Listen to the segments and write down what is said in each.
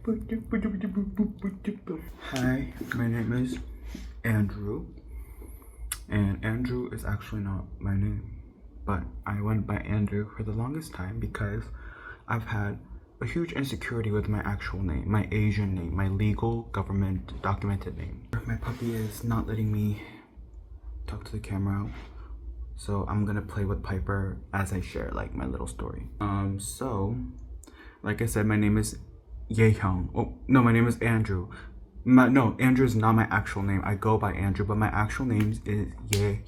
Hi, my name is Andrew, and Andrew is actually not my name, but I went by Andrew for the longest time because I've had a huge insecurity with my actual name, my Asian name, my legal government documented name. My puppy is not letting me talk to the camera, so I'm gonna play with Piper as I share like my little story. So like I said, my name is Ye Hyung. Oh no, my name is Andrew. No, Andrew is not my actual name. I go by Andrew, but my actual name is Ye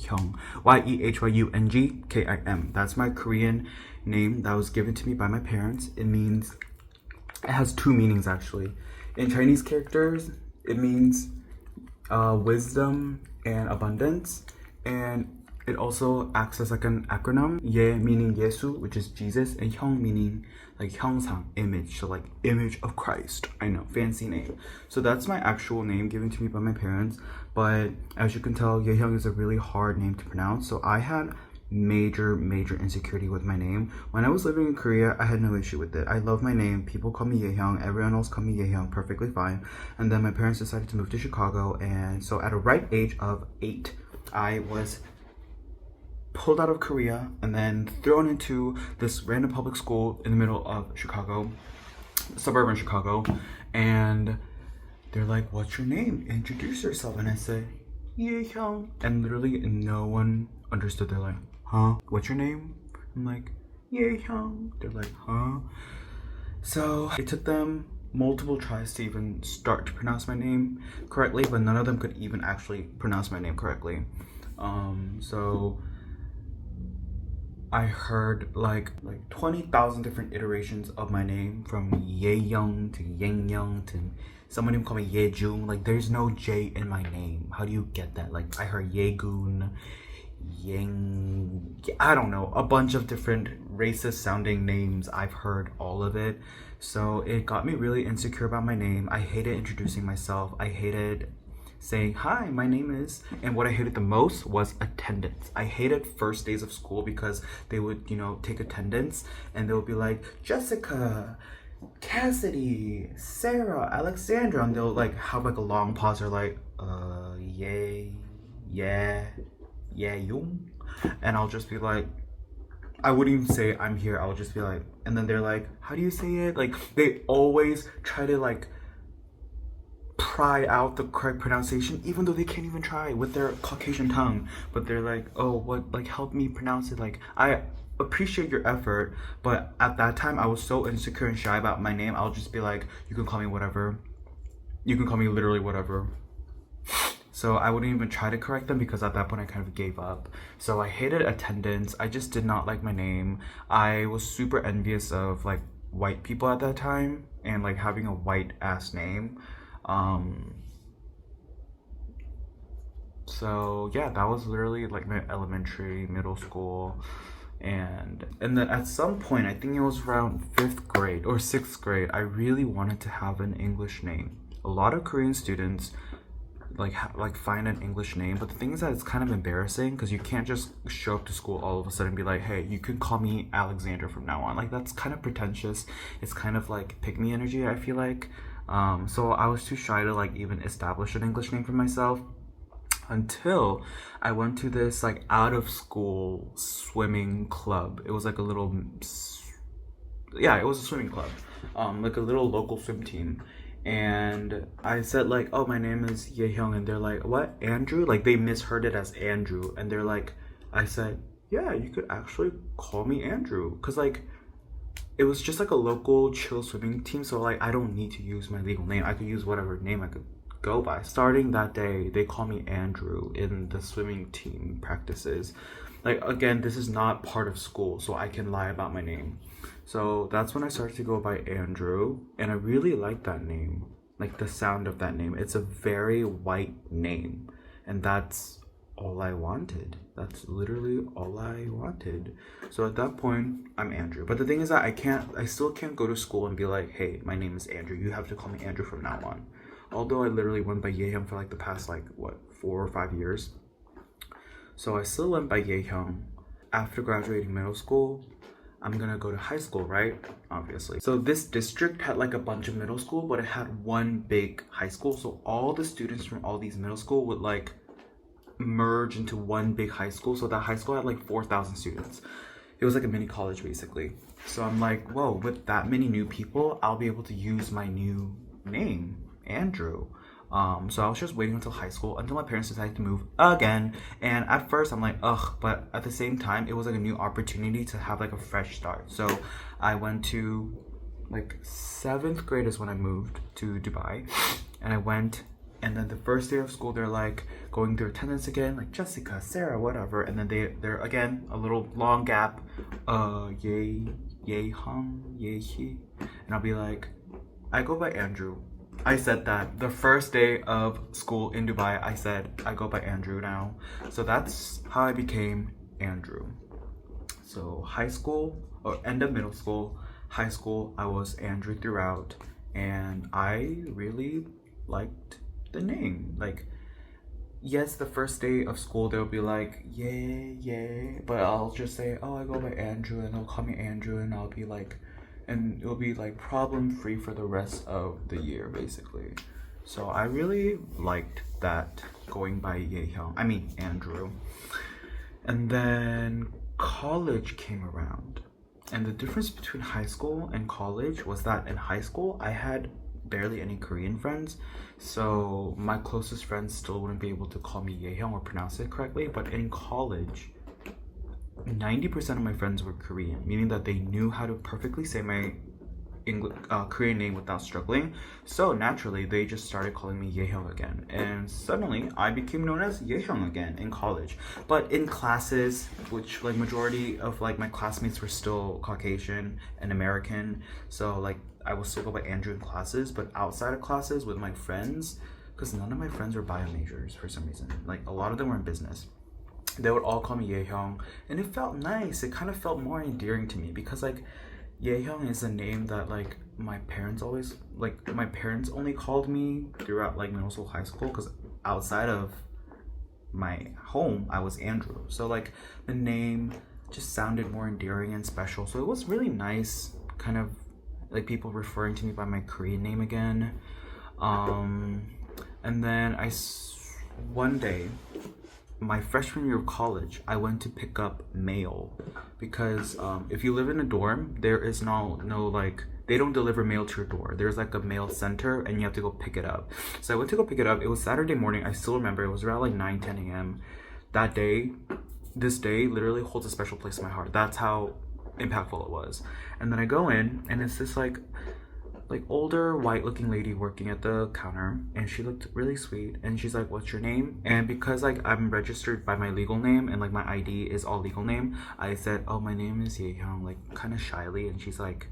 Hyung. Yehyungkim. That's my Korean name that was given to me by my parents. It has two meanings actually. In Chinese characters, it means wisdom and abundance, and it also acts as like an acronym. Ye meaning Yesu, which is Jesus, and Hyung meaning like Hyungsang, image, so like image of Christ. I know, fancy name. So that's my actual name given to me by my parents. But as you can tell, Ye Hyung is a really hard name to pronounce. So I had major insecurity with my name. When I was living in Korea, I had no issue with it. I love my name. People call me Ye Hyung. Everyone else call me Ye Hyung. Perfectly fine. And then my parents decided to move to Chicago, and so at a ripe age of 8, I was pulled out of Korea and then thrown into this random public school in the middle of Chicago, suburban Chicago, and they're like, "What's your name? Introduce yourself." And I said, "Ye Hyung," and literally no one understood. They're like, "Huh? What's your name?" I'm like, "Ye Hyung." They're like, "Huh?" So it took them multiple tries to even start to pronounce my name correctly, but none of them could even actually pronounce my name correctly. So I heard like 20,000 different iterations of my name, from Ye Young to Yang Young to someone even called me Ye Jung. Like, there's no J in my name. How do you get that? Like, I heard Ye Goon, Yang, I don't know, a bunch of different racist sounding names. I've heard all of it. So it got me really insecure about my name. I hated introducing myself. I hated saying, "Hi, my name is," and what I hated the most was attendance. I hated first days of school because they would, take attendance and they would be like, "Jessica, Cassidy, Sarah, Alexandra," and they'll like have like a long pause. They're like, yay, yeah, yung," and I'll just be like, I wouldn't even say "I'm here." I'll just be like, and then they're like, "How do you say it?" Like, they always try to like pry out the correct pronunciation, even though they can't even try with their Caucasian tongue. But they're like, "Oh, what, like, help me pronounce it." Like, I appreciate your effort, but at that time I was so insecure and shy about my name. I'll just be like, "You can call me whatever. You can call me literally whatever." So I wouldn't even try to correct them because at that point I kind of gave up. So I hated attendance. I just did not like my name. I was super envious of like white people at that time and like having a white ass name. So yeah, that was literally like my elementary, middle school, and then at some point, I think it was around 5th grade or 6th grade, I really wanted to have an English name. A lot of Korean students like find an English name, but the thing is that it's kind of embarrassing because you can't just show up to school all of a sudden and be like, "Hey, you can call me Alexander from now on." Like, that's kind of pretentious. It's kind of like pick me energy, I feel like. So I was too shy to like even establish an English name for myself until I went to this like out of school swimming club. It was like a little, yeah, it was a swimming club, like a little local swim team. And I said like, "Oh, my name is Ye Hyung," and they're like, "What, Andrew?" Like, they misheard it as Andrew, and they're like, I said, "Yeah, you could actually call me Andrew," because like it was just like a local chill swimming team, so like I don't need to use my legal name. I could use whatever name I could go by. Starting that day, they call me Andrew in the swimming team practices. Like, again, this is not part of school, so I can lie about my name. So that's when I started to go by Andrew, and I really like that name, like the sound of that name. It's a very white name, and that's all I wanted. That's literally all I wanted. So at that point, I'm Andrew. But the thing is that I still can't go to school and be like, "Hey, my name is Andrew. You have to call me Andrew from now on." Although I literally went by Ye Hyung for like the past like what, 4 or 5 years. So I still went by Ye Hyung. After graduating middle school, I'm gonna go to high school, right? Obviously. So this district had like a bunch of middle school, but it had one big high school. So all the students from all these middle school would like merge into one big high school. So that high school had like 4,000 students. It was like a mini college basically. So I'm like, whoa, with that many new people, I'll be able to use my new name, Andrew. So I was just waiting until high school until my parents decided to move again. And at first I'm like, ugh, but at the same time, it was like a new opportunity to have like a fresh start. So I went to like 7th grade is when I moved to Dubai, and I went. And then the first day of school, they're like going through attendance again, like Jessica, Sarah, whatever. And then they're again a little long gap, Ye Hung, Ye He, and I'll be like, I go by Andrew. I said that the first day of school in Dubai. I said I go by Andrew now. So that's how I became Andrew. So high school or end of middle school, high school, I was Andrew throughout, and I really liked the name. Like, yes, the first day of school they'll be like, yeah, but I'll just say, oh, I go by Andrew, and they'll call me Andrew, and I'll be like, and it'll be like problem free for the rest of the year basically. So I really liked that, going by Andrew. And then college came around, and the difference between high school and college was that in high school I had barely any Korean friends, so my closest friends still wouldn't be able to call me Yehyung or pronounce it correctly. But in college, 90% of my friends were Korean, meaning that they knew how to perfectly say my Korean name without struggling. So naturally, they just started calling me Yehyung again, and suddenly I became known as Yehyung again in college. But in classes, which like majority of like my classmates were still Caucasian and American, so like I will still go by Andrew in classes. But outside of classes with my friends, because none of my friends were bio majors for some reason, like a lot of them were in business, they would all call me Yehyung, and it felt nice. It kind of felt more endearing to me because like Yehyung is a name that like my parents only called me throughout like middle school, high school, because outside of my home I was Andrew. So like the name just sounded more endearing and special. So it was really nice, kind of like people referring to me by my Korean name again. And then one day, my freshman year of college, I went to pick up mail because if you live in a dorm, there is no like, they don't deliver mail to your door. There's like a mail center and you have to go pick it up. So I went to go pick it up. It was Saturday morning. I still remember it was around like 9-10 a.m. That day, this day literally holds a special place in my heart. That's how impactful it was. And then I go in, and it's this like older white looking lady working at the counter, and she looked really sweet, and she's like, what's your name? And because like I'm registered by my legal name and like my ID is all legal name, I said, oh, my name is Yehyung, like kind of shyly. And she's like,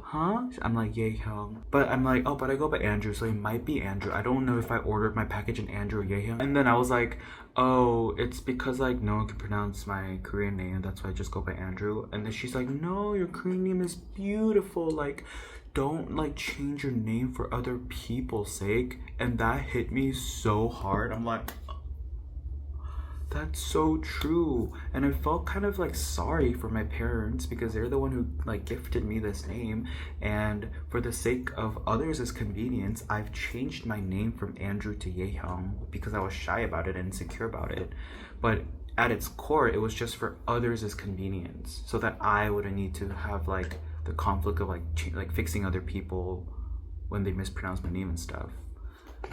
huh? I'm like, Yehyung. But I'm like, oh, but I go by Andrew, so it might be Andrew. I don't know if I ordered my package in Andrew or Yehyung. And then I was like, oh, it's because like no one can pronounce my Korean name, that's why I just go by Andrew. And then she's like, no, your Korean name is beautiful, like don't like change your name for other people's sake. And that hit me so hard. I'm like, that's so true. And I felt kind of like sorry for my parents because they're the one who like gifted me this name, and for the sake of others' convenience, I've changed my name from Andrew to Yehyung because I was shy about it and insecure about it. But at its core, it was just for others' convenience, so that I wouldn't need to have like the conflict of like fixing other people when they mispronounce my name and stuff.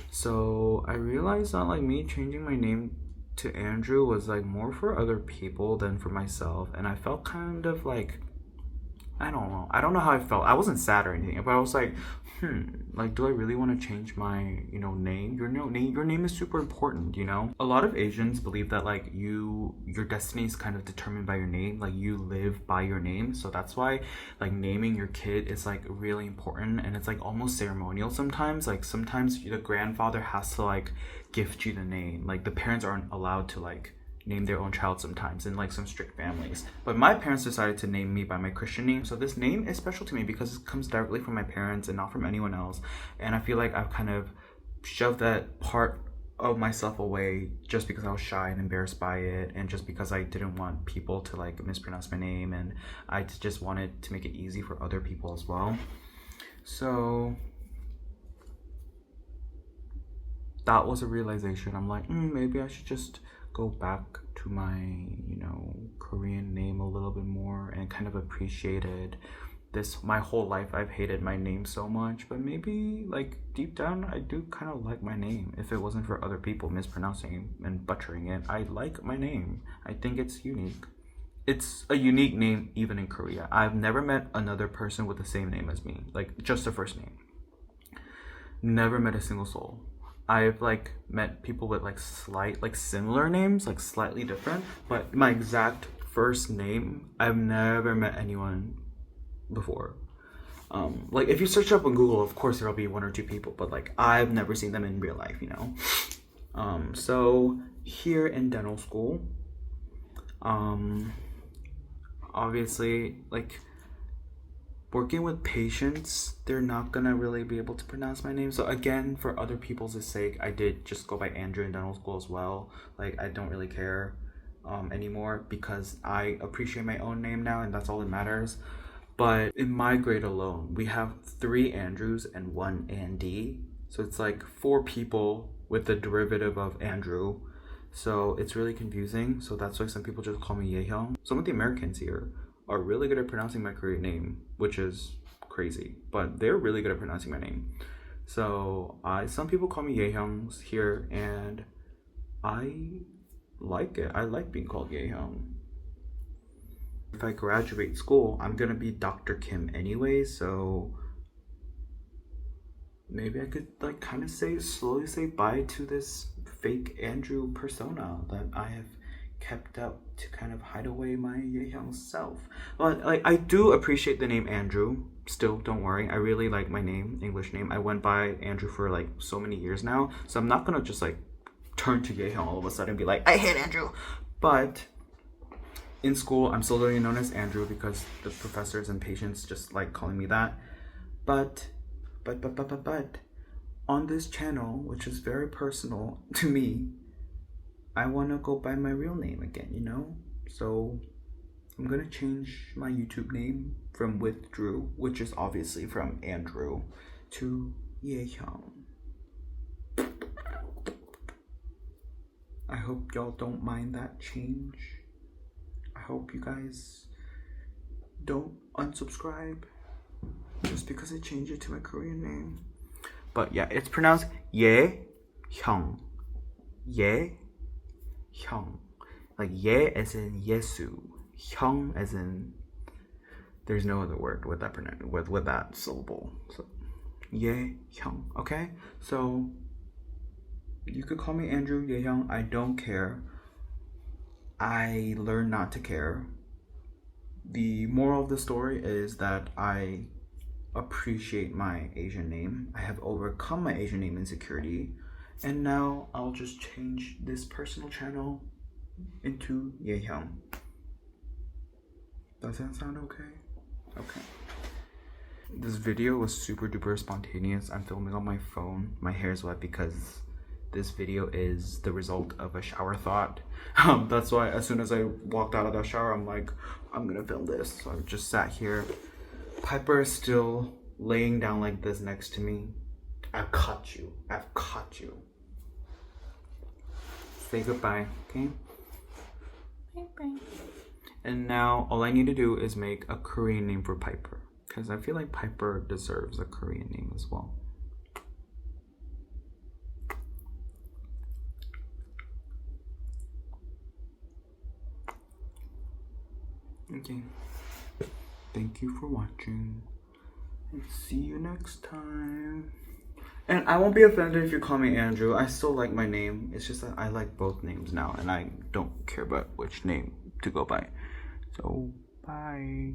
So I realized that like me changing my name to Andrew was like more for other people than for myself, and I felt kind of like, I don't know how I felt. I wasn't sad or anything, but I was like, like, do I really want to change my name? Your name is super important. A lot of Asians believe that like your destiny is kind of determined by your name, like you live by your name. So that's why like naming your kid is like really important, and it's like almost ceremonial sometimes. Like sometimes the grandfather has to like gift you the name. Like the parents aren't allowed to like name their own child sometimes in like some strict families. But my parents decided to name me by my Christian name. So this name is special to me because it comes directly from my parents and not from anyone else. And I feel like I've kind of shoved that part of myself away just because I was shy and embarrassed by it, and just because I didn't want people to like mispronounce my name, and I just wanted to make it easy for other people as well. So that was a realization. I'm like, maybe I should just go back to my, you know, Korean name a little bit more and kind of appreciate it. My whole life I've hated my name so much, but maybe like deep down I do kind of like my name. If it wasn't for other people mispronouncing and butchering it, I like my name. I think it's unique. It's a unique name even in Korea. I've never met another person with the same name as me, like just the first name. Never met a single soul. I've like met people with like similar names, like slightly different, but my exact first name, I've never met anyone before. Like if you search up on Google, of course there'll be one or two people, but like I've never seen them in real life, you know. So here in dental school, obviously like working with patients, they're not gonna really be able to pronounce my name. So again, for other people's sake, I did just go by Andrew in dental school as well. Like I don't really care anymore because I appreciate my own name now, and that's all that matters. But in my grade alone, we have 3 Andrews and 1 Andy. So it's like 4 people with the derivative of Andrew. So it's really confusing. So that's why some people just call me Yehyung. Some of the Americans here are really good at pronouncing my Korean name, which is crazy. But they're really good at pronouncing my name. So some people call me Yehyung here, and I like it. I like being called Yehyung. If I graduate school, I'm gonna be Dr. Kim anyway, so maybe I could like kind of slowly say bye to this fake Andrew persona that I have kept up to kind of hide away my Yehyung self. But like I do appreciate the name Andrew still, don't worry. I really like my name, English name. I went by Andrew for like so many years now, so I'm not gonna just like turn to Yehyung all of a sudden and be like, I hate Andrew. But in school, I'm still literally known as Andrew because the professors and patients just like calling me that. But on this channel, which is very personal to me, I want to go by my real name again, you know? So I'm gonna change my YouTube name from Withdrew, which is obviously from Andrew, to Yehyung. I hope y'all don't mind that change. I hope you guys don't unsubscribe just because I changed it to my Korean name. But yeah, it's pronounced Yehyung. Yehyung. Like Ye as in Yesu. Hyung as in there's no other word with that with that syllable. So Yehyung. Okay? So you could call me Andrew Yehyung. I don't care. I learned not to care. The moral of the story is that I appreciate my Asian name. I have overcome my Asian name insecurity, and now I'll just change this personal channel into Yehyung. Does that sound okay? Okay. This video was super duper spontaneous. I'm filming on my phone. My hair's wet because this video is the result of a shower thought. That's why as soon as I walked out of the shower, I'm like, I'm gonna film this. So I just sat here. Piper is still laying down like this next to me. I've caught you. I've caught you. Say goodbye, okay? Bye-bye. And now all I need to do is make a Korean name for Piper, because I feel like Piper deserves a Korean name as well. Okay, thank you for watching, and see you next time. And I won't be offended if you call me Andrew. I still like my name. It's just that I like both names now, and I don't care about which name to go by. So, bye.